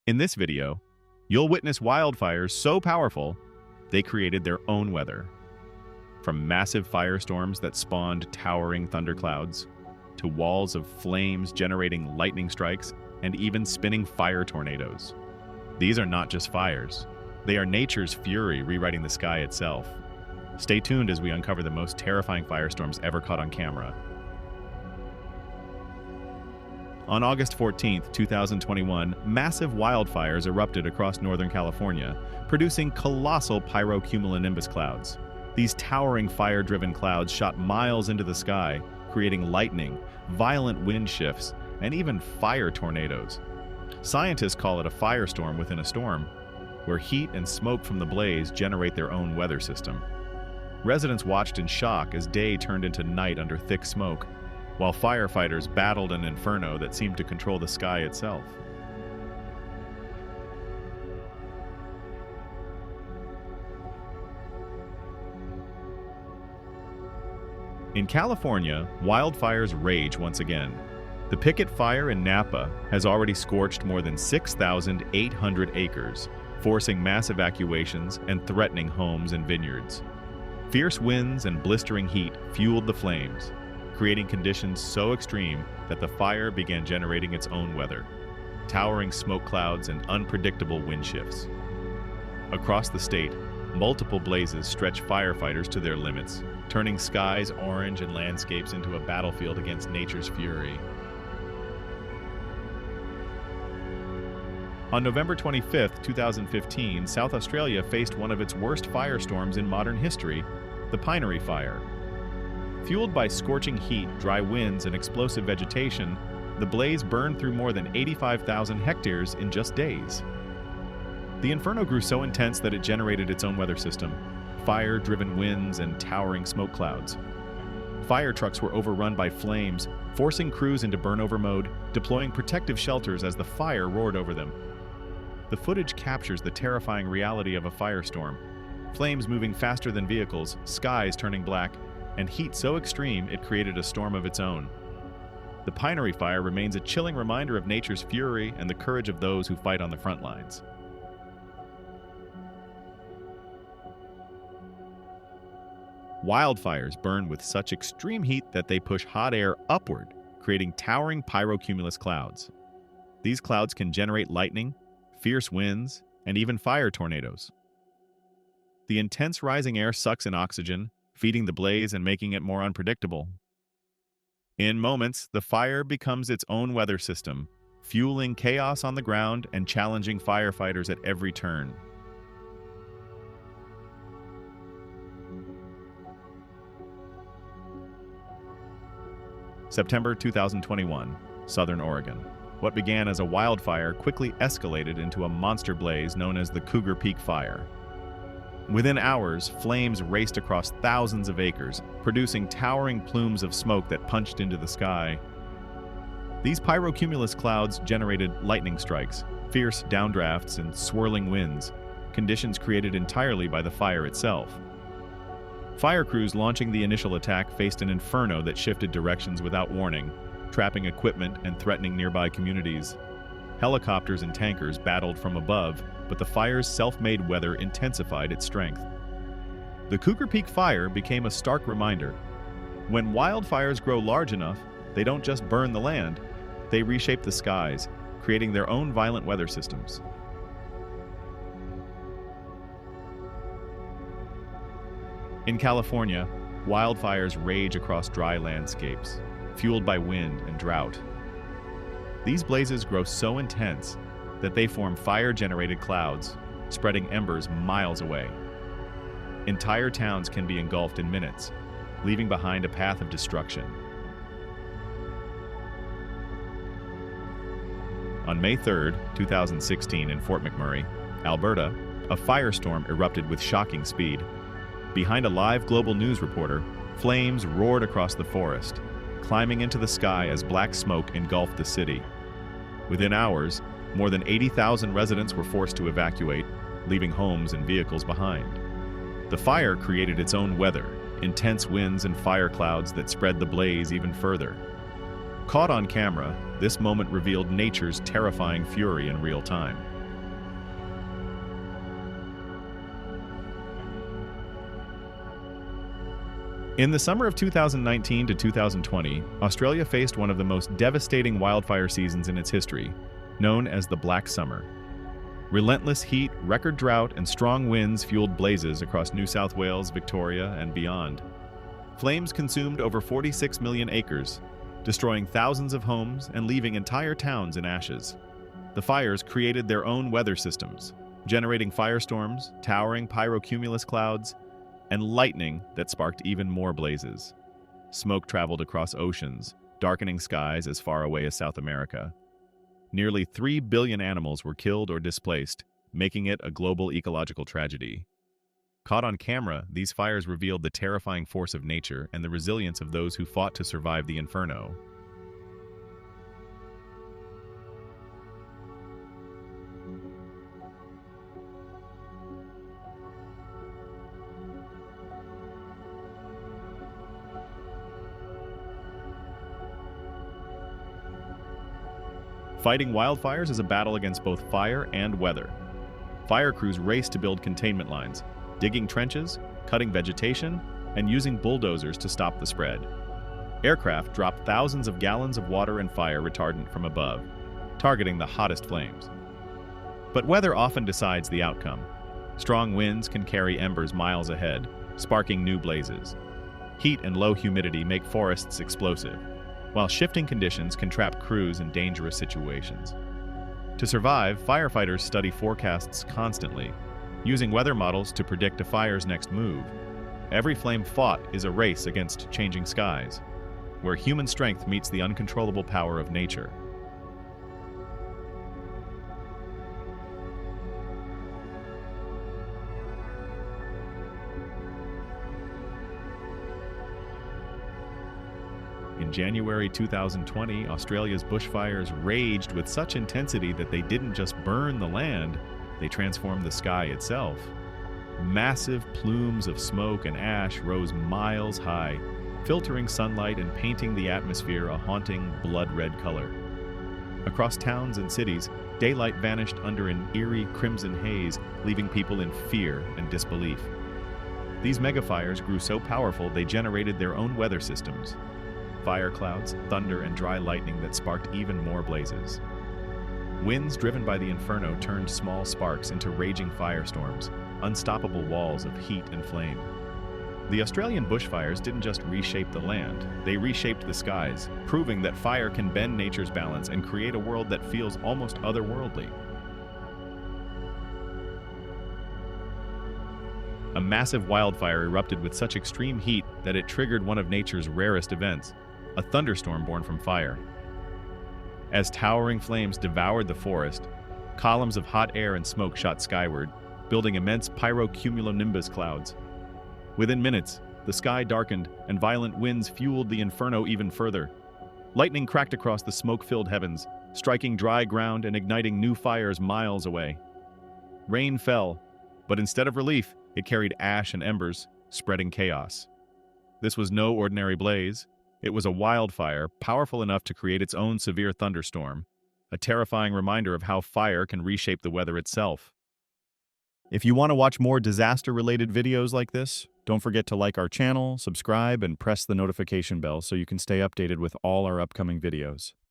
In this video, you'll witness wildfires so powerful, they created their own weather. From massive firestorms that spawned towering thunderclouds, to walls of flames generating lightning strikes, and even spinning fire tornadoes. These are not just fires. They are nature's fury rewriting the sky itself. Stay tuned as we uncover the most terrifying firestorms ever caught on camera. On August 14, 2021, massive wildfires erupted across Northern California, producing colossal pyrocumulonimbus clouds. These towering fire-driven clouds shot miles into the sky, creating lightning, violent wind shifts, and even fire tornadoes. Scientists call it a firestorm within a storm, where heat and smoke from the blaze generate their own weather system. Residents watched in shock as day turned into night under thick smoke, while firefighters battled an inferno that seemed to control the sky itself. In California, wildfires rage once again. The Picket Fire in Napa has already scorched more than 6,800 acres, forcing mass evacuations and threatening homes and vineyards. Fierce winds and blistering heat fueled the flames, creating conditions so extreme that the fire began generating its own weather, towering smoke clouds and unpredictable wind shifts. Across the state, multiple blazes stretched firefighters to their limits, turning skies orange and landscapes into a battlefield against nature's fury. On November 25, 2015, South Australia faced one of its worst firestorms in modern history, the Pyrocumulus Fire. Fueled by scorching heat, dry winds, and explosive vegetation, the blaze burned through more than 85,000 hectares in just days. The inferno grew so intense that it generated its own weather system, fire-driven winds and towering smoke clouds. Fire trucks were overrun by flames, forcing crews into burnover mode, deploying protective shelters as the fire roared over them. The footage captures the terrifying reality of a firestorm. Flames moving faster than vehicles, skies turning black, and heat so extreme it created a storm of its own. The Pyrocumulus Fire remains a chilling reminder of nature's fury and the courage of those who fight on the front lines. Wildfires burn with such extreme heat that they push hot air upward, creating towering pyrocumulus clouds. These clouds can generate lightning, fierce winds, and even fire tornadoes. The intense rising air sucks in oxygen, feeding the blaze and making it more unpredictable. In moments, the fire becomes its own weather system, fueling chaos on the ground and challenging firefighters at every turn. September 2021, Southern Oregon. What began as a wildfire quickly escalated into a monster blaze known as the Cougar Peak Fire. Within hours, flames raced across thousands of acres, producing towering plumes of smoke that punched into the sky. These pyrocumulus clouds generated lightning strikes, fierce downdrafts, and swirling winds, conditions created entirely by the fire itself. Fire crews launching the initial attack faced an inferno that shifted directions without warning, trapping equipment and threatening nearby communities. Helicopters and tankers battled from above, but the fire's self-made weather intensified its strength. The Cougar Peak Fire became a stark reminder. When wildfires grow large enough, they don't just burn the land, they reshape the skies, creating their own violent weather systems. In California, wildfires rage across dry landscapes, fueled by wind and drought. These blazes grow so intense that they form fire-generated clouds, spreading embers miles away. Entire towns can be engulfed in minutes, leaving behind a path of destruction. On May 3, 2016, in Fort McMurray, Alberta, a firestorm erupted with shocking speed. Behind a live global news reporter, flames roared across the forest, climbing into the sky as black smoke engulfed the city. Within hours, more than 80,000 residents were forced to evacuate, leaving homes and vehicles behind. The fire created its own weather, intense winds and fire clouds that spread the blaze even further. Caught on camera, this moment revealed nature's terrifying fury in real time. In the summer of 2019 to 2020, Australia faced one of the most devastating wildfire seasons in its history, known as the Black Summer. Relentless heat, record drought, and strong winds fueled blazes across New South Wales, Victoria, and beyond. Flames consumed over 46 million acres, destroying thousands of homes and leaving entire towns in ashes. The fires created their own weather systems, generating firestorms, towering pyrocumulus clouds, and lightning that sparked even more blazes. Smoke traveled across oceans, darkening skies as far away as South America. Nearly 3 billion animals were killed or displaced, making it a global ecological tragedy. Caught on camera, these fires revealed the terrifying force of nature and the resilience of those who fought to survive the inferno. Fighting wildfires is a battle against both fire and weather. Fire crews race to build containment lines, digging trenches, cutting vegetation, and using bulldozers to stop the spread. Aircraft drop thousands of gallons of water and fire retardant from above, targeting the hottest flames. But weather often decides the outcome. Strong winds can carry embers miles ahead, sparking new blazes. Heat and low humidity make forests explosive, while shifting conditions can trap crews in dangerous situations. To survive, firefighters study forecasts constantly, using weather models to predict a fire's next move. Every flame fought is a race against changing skies, where human strength meets the uncontrollable power of nature. In January 2020, Australia's bushfires raged with such intensity that they didn't just burn the land, they transformed the sky itself. Massive plumes of smoke and ash rose miles high, filtering sunlight and painting the atmosphere a haunting blood-red color. Across towns and cities, daylight vanished under an eerie crimson haze, leaving people in fear and disbelief. These megafires grew so powerful they generated their own weather systems. Fire clouds, thunder, and dry lightning that sparked even more blazes. Winds driven by the inferno turned small sparks into raging firestorms, unstoppable walls of heat and flame. The Australian bushfires didn't just reshape the land, they reshaped the skies, proving that fire can bend nature's balance and create a world that feels almost otherworldly. A massive wildfire erupted with such extreme heat that it triggered one of nature's rarest events, a thunderstorm born from fire. As towering flames devoured the forest, columns of hot air and smoke shot skyward, building immense pyrocumulonimbus clouds. Within minutes, the sky darkened and violent winds fueled the inferno even further. Lightning cracked across the smoke-filled heavens, striking dry ground and igniting new fires miles away. Rain fell, but instead of relief, it carried ash and embers, spreading chaos. This was no ordinary blaze. It was a wildfire, powerful enough to create its own severe thunderstorm, a terrifying reminder of how fire can reshape the weather itself. If you want to watch more disaster-related videos like this, don't forget to like our channel, subscribe, and press the notification bell so you can stay updated with all our upcoming videos.